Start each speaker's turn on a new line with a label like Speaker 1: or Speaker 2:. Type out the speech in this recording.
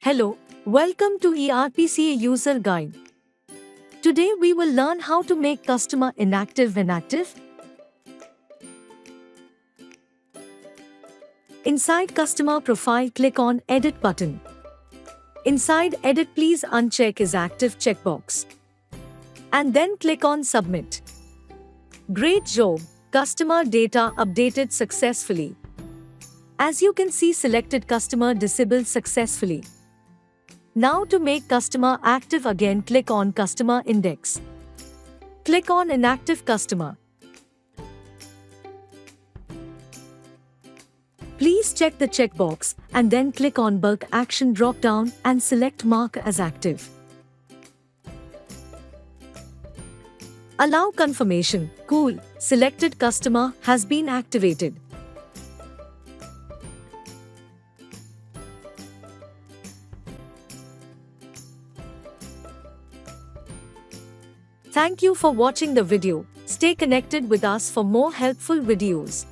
Speaker 1: Hello, welcome to ERPCA User Guide. Today we will learn how to make customer inactive inactive. Inside Customer Profile, click on Edit button. Inside Edit, please uncheck Is Active checkbox. And then click on Submit. Great job! Customer data updated successfully. As you can see, selected customer disabled successfully. Now to make customer active again, click on Customer Index. Click on Inactive Customer. Please check the checkbox and then click on Bulk Action dropdown and select Mark as Active. Allow confirmation. Cool, selected customer has been activated. Thank you for watching the video. Stay connected with us for more helpful videos.